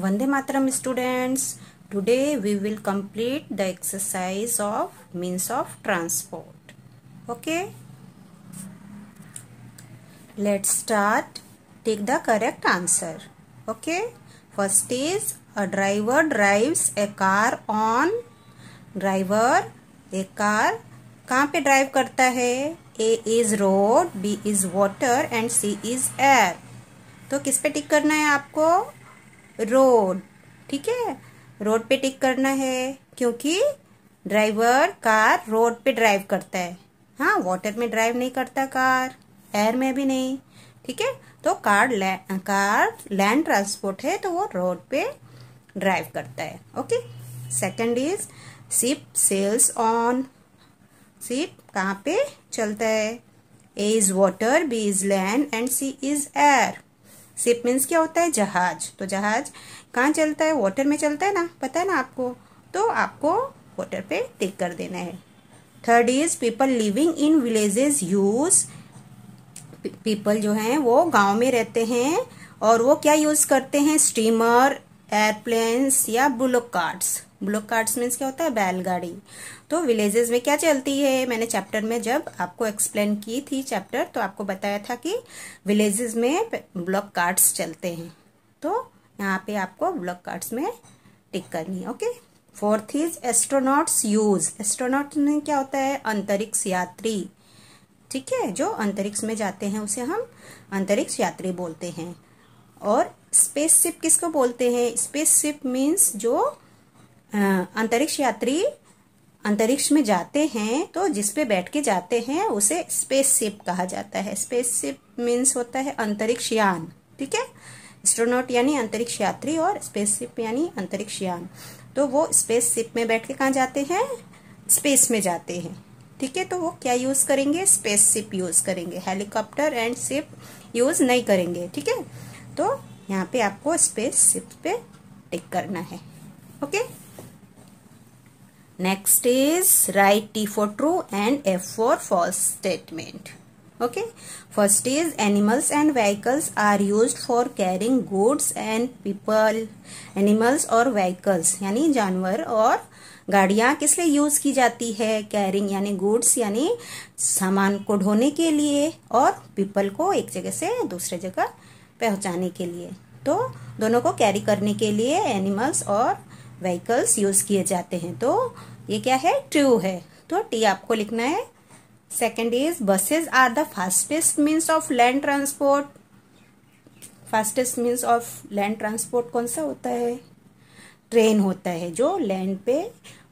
Vande Mataram students. Today we will complete the exercise of means of transport. Okay. Let's start. Take the correct answer. Okay. First is a driver drives a car on. Driver एक car कहाँ पे drive करता है? A is road, B is water and C is air. तो किस पे टिक करना है आपको? रोड. ठीक है, रोड पे टिक करना है क्योंकि ड्राइवर कार रोड पे ड्राइव करता है. हाँ, वाटर में ड्राइव नहीं करता कार, एयर में भी नहीं. ठीक है, तो कार लैंड ट्रांसपोर्ट है तो वो रोड पे ड्राइव करता है. Okay. Second is ship sails on. Ship कहाँ पे चलता है? A is water, B is land and C is air. Ship means क्या होता है? जहाज. तो जहाज कहाँ चलता है? वाटर में चलता है ना, पता है ना आपको. तो आपको वाटर पे टिक कर देना है. Third is people living in villages use. People जो हैं वो गांव में रहते हैं और वो क्या यूज करते हैं? स्टीमर, एयरप्लेन्स या bullock carts. Bullock carts means क्या होता है? बैलगाड़ी. तो विलेजेस में क्या चलती है? मैंने चैप्टर में जब आपको एक्सप्लेन की थी चैप्टर तो आपको बताया था कि विलेजेस में बुलक कार्ट्स चलते हैं. तो यहाँ पे आपको बुलक कार्ट्स में टिक करनी है. Okay. Fourth is astronauts use. Astronaut में क्या होता है? अंतरिक्ष यात्री. ठीक है, जो अंतरिक्ष में जाते हैं उसे हम अंतरिक्ष यात्री बोलते हैं. और स्पेसशिप किसको बोलते हैं? स्पेसशिप मीन्स जो अंतरिक्ष यात्री अंतरिक्ष में जाते हैं तो जिसपे बैठ के जाते हैं उसे स्पेसशिप कहा जाता है. स्पेसशिप मीन्स होता है अंतरिक्ष यान. ठीक है, एस्ट्रोनॉट यानी अंतरिक्ष यात्री और स्पेसशिप यानी अंतरिक्ष यान. तो वो स्पेसशिप में बैठ के कहाँ जाते हैं? स्पेस में जाते हैं. ठीक है, तो वो क्या यूज करेंगे? स्पेसशिप यूज करेंगे. हेलीकॉप्टर एंड शिप यूज नहीं करेंगे. ठीक है, तो यहाँ पे आपको स्पेसशिप पे टिक करना है. Okay. Next is write T for true and F for false statement. Okay. First is animals and vehicles are used for carrying goods and people. Animals और vehicles यानी जानवर और गाड़ियाँ किस लिए यूज की जाती है? कैरिंग यानी गुड्स यानी सामान को ढोने के लिए और पीपल को एक जगह से दूसरे जगह पहुंचाने के लिए. तो दोनों को कैरी करने के लिए एनिमल्स और व्हीकल्स यूज किए जाते हैं. तो ये क्या है? ट्रू है. तो टी आपको लिखना है. Second is buses are the fastest means of land transport. Fastest means of land transport कौन सा होता है? ट्रेन होता है जो लैंड पे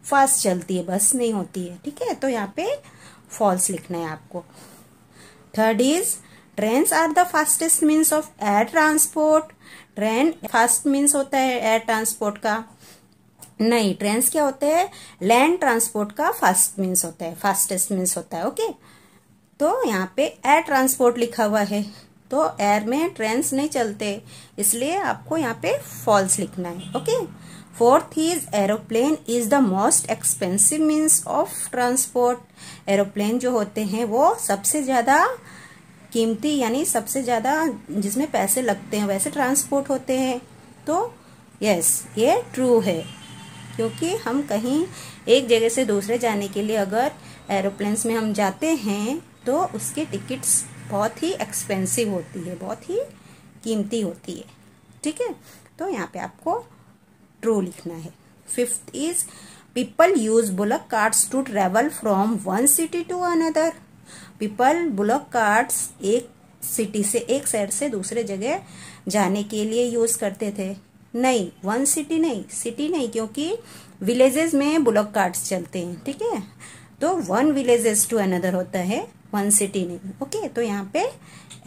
फास्ट चलती है, बस नहीं होती है. ठीक है, तो यहाँ पे फॉल्स लिखना है आपको. Third is trains are the fastest means of air transport. Train fast means होता है एयर ट्रांसपोर्ट का. नहीं, ट्रेन्स क्या होते हैं? लैंड ट्रांसपोर्ट का फास्ट मीन्स होता है, फास्टेस्ट मीन्स होता है. ओके. तो यहाँ पे एयर ट्रांसपोर्ट लिखा हुआ है तो एयर में ट्रेन्स नहीं चलते, इसलिए आपको यहाँ पे फॉल्स लिखना है. Okay. Fourth is aeroplane is the most expensive means of transport. Aeroplane जो होते हैं वो सबसे ज्यादा कीमती यानी सबसे ज्यादा जिसमें पैसे लगते हैं वैसे ट्रांसपोर्ट होते हैं. तो यस, ये ट्रू है क्योंकि हम कहीं एक जगह से दूसरे जाने के लिए अगर एरोप्लेन्स में हम जाते हैं तो उसकी टिकट्स बहुत ही एक्सपेंसिव होती है, बहुत ही कीमती होती है. ठीक है, तो यहाँ पे आपको ट्रू लिखना है. Fifth is people use bullock carts to travel from one city to another. People bullock carts एक सिटी से एक शहर से दूसरे जगह जाने के लिए यूज करते थे. नहीं, वन सिटी नहीं, सिटी नहीं, क्योंकि विलेजेस में बुलक कार्ट्स चलते हैं. ठीक है, तो वन विलेजेस टू अनदर होता है, वन सिटी नहीं. ओके. तो यहाँ पे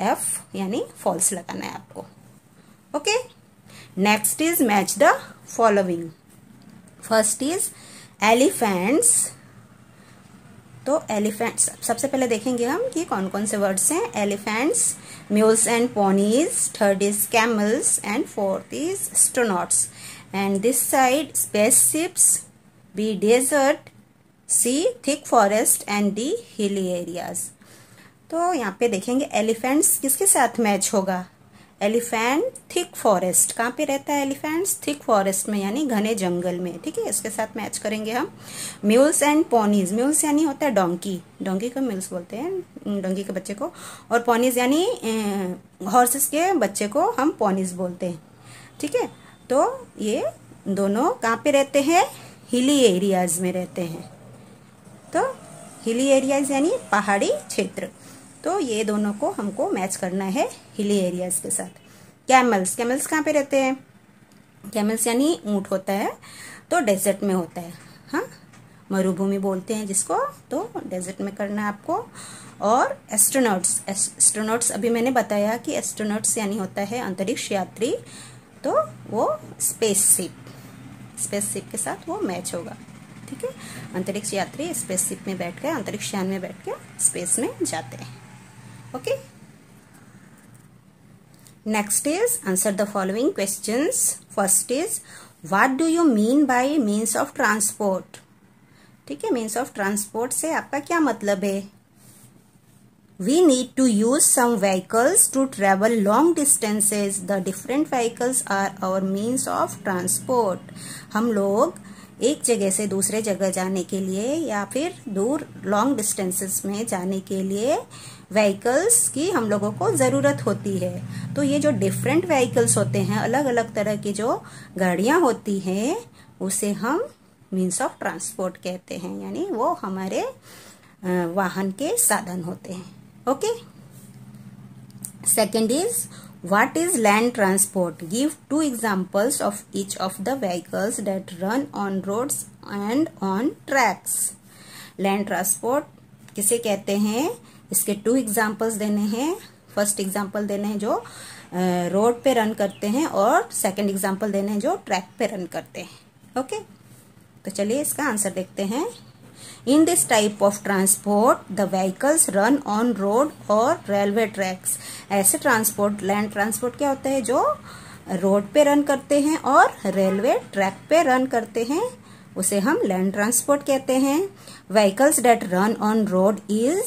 एफ यानी फॉल्स लगाना है आपको. Okay. Next is match the following. First is elephants. तो एलिफेंट्स सबसे पहले देखेंगे हम कि कौन कौन से वर्ड्स हैं. Elephants, mules and ponies. Third is camels and fourth is astronauts. And this side spaceships, B desert, C thick forest and D hilly areas. तो यहाँ पे देखेंगे एलिफेंट्स किसके साथ मैच होगा? एलिफेंट थिक फॉरेस्ट, कहाँ पे रहता है एलिफेंट? थिक फॉरेस्ट में, यानी घने जंगल में। ठीक है, इसके साथ मैच करेंगे हम। म्यूल्स एंड पोनीज, म्यूल्स यानी होता है डोंकी, डोंकी को म्यूल्स बोलते हैं, डोंकी के बच्चे को, और पोनीज यानी हॉर्सेस के बच्चे को हम पोनीज बोलते हैं। ठीक है, तो ये दोनों कहाँ पे रहते हैं? हिली एरियाज में रहते हैं। तो हिली एरियाज यानी पहाड़ी क्षेत्र, तो ये दोनों को हमको मैच करना है हिली एरियाज के साथ। कैमल्स, कैमल्स कहाँ पे रहते हैं? कैमल्स यानी ऊंट होता है, तो डेजर्ट में होता है। हाँ, मरुभूमि बोलते हैं जिसको, तो डेजर्ट में करना है आपको। और एस्ट्रोनॉट्स, एस्ट्रोनॉट्स अभी मैंने बताया कि एस्ट्रोनॉट्स यानी होता है अंतरिक्ष यात्री, तो वो स्पेसशिप, स्पेसशिप के साथ वो मैच होगा। ठीक है, अंतरिक्ष यात्री स्पेसशिप में बैठ के, अंतरिक्ष यान में बैठ के स्पेस में जाते हैं। Okay, next is answer the following questions. First is what do you mean by means of transport? ठीक है, मीन्स ऑफ ट्रांसपोर्ट से आपका क्या मतलब है? We need to use some vehicles to travel long distances. The different vehicles are our means of transport. हम लोग एक जगह से दूसरे जगह जाने के लिए या फिर दूर लॉन्ग डिस्टेंसेस में जाने के लिए व्हीकल्स की हम लोगों को ज़रूरत होती है। तो ये जो डिफरेंट व्हीकल्स होते हैं, अलग अलग तरह की जो गाड़ियाँ होती हैं, उसे हम मीन्स ऑफ ट्रांसपोर्ट कहते हैं, यानी वो हमारे वाहन के साधन होते हैं। Okay, second is what is land transport? Give 2 examples of each of the vehicles that run on roads and on tracks. Land transport किसे कहते हैं? इसके 2 एग्जाम्पल्स देने हैं। फर्स्ट एग्जाम्पल देने हैं जो रोड पे रन करते हैं, और सेकंड एग्जाम्पल देने हैं जो ट्रैक पे रन करते हैं। ओके, तो चलिए इसका आंसर देखते हैं। In this type of transport, the vehicles run on road और railway tracks. ऐसे ट्रांसपोर्ट, लैंड ट्रांसपोर्ट क्या होता है? जो रोड पे रन करते हैं और रेलवे ट्रैक पे रन करते हैं, उसे हम लैंड ट्रांसपोर्ट कहते हैं। Vehicles that run on road is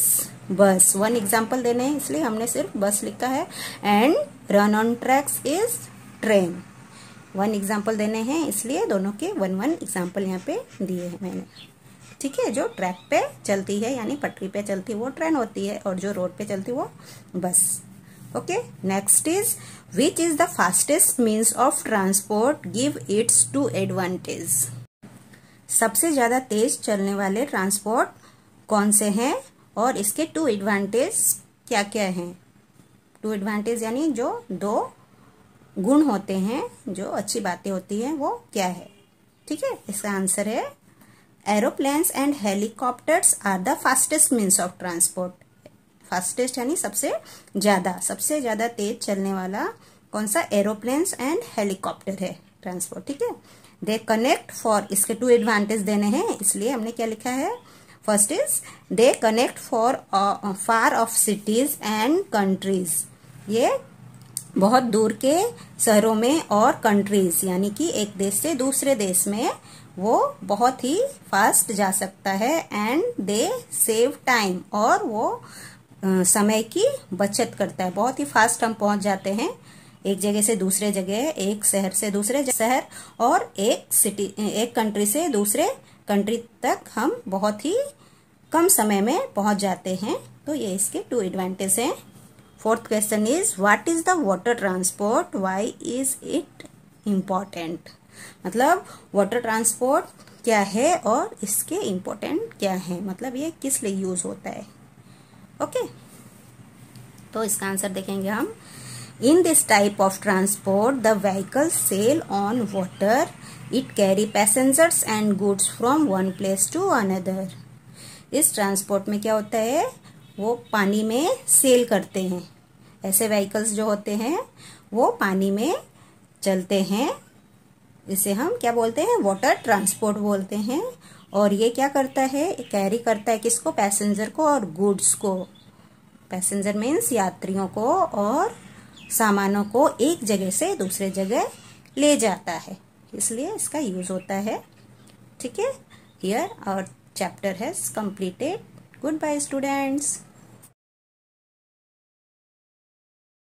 bus, 1 example देने हैं इसलिए हमने सिर्फ बस लिखा है। And run on tracks is train, 1 example देने हैं इसलिए दोनों के 1 एग्जाम्पल यहाँ पे दिए हैं मैंने। ठीक है, जो ट्रैक पे चलती है यानी पटरी पे चलती है वो ट्रेन होती है, और जो रोड पे चलती है वो बस। Okay, next is which is the fastest means of transport? Give its 2 advantage. सबसे ज्यादा तेज चलने वाले ट्रांसपोर्ट कौन से हैं और इसके 2 एडवांटेज क्या क्या हैं? 2 एडवांटेज यानी जो 2 गुण होते हैं, जो अच्छी बातें होती हैं, वो क्या है? ठीक है, इसका आंसर है aeroplanes and helicopters are the fastest means of transport. Fastest यानी सबसे ज्यादा तेज चलने वाला कौन सा? एरोप्लेन्स एंड हेलीकॉप्टर है ट्रांसपोर्ट। ठीक है, दे कनेक्ट फॉर, इसके 2 एडवांटेज देने हैं इसलिए हमने क्या लिखा है? First is they connect for far of cities and countries. ये बहुत दूर के शहरों में और कंट्रीज यानी कि एक देश से दूसरे देश में वो बहुत ही फास्ट जा सकता है। एंड दे सेव टाइम, और वो समय की बचत करता है। बहुत ही फास्ट हम पहुंच जाते हैं एक जगह से दूसरे जगह, एक शहर से दूसरे शहर, और एक कंट्री से दूसरे कंट्री तक हम बहुत ही कम समय में पहुंच जाते हैं। तो ये इसके 2 एडवांटेज हैं। Fourth question is what is the water transport? Why is it important? मतलब वाटर ट्रांसपोर्ट क्या है और इसके इम्पोर्टेंट क्या है, मतलब ये किस लिए यूज होता है। ओके, तो इसका आंसर देखेंगे हम। In this type of transport the vehicle sail on water, it carry passengers and goods from one place to another. इस ट्रांसपोर्ट में क्या होता है? वो पानी में सेल करते हैं। ऐसे व्हीकल्स जो होते हैं वो पानी में चलते हैं, इसे हम क्या बोलते हैं? वाटर ट्रांसपोर्ट बोलते हैं। और ये क्या करता है? कैरी करता है किसको? पैसेंजर को और गुड्स को। पैसेंजर मीन्स यात्रियों को, और सामानों को एक जगह से दूसरे जगह ले जाता है, इसलिए इसका यूज होता है। ठीक है, here our chapter has completed. Good bye students.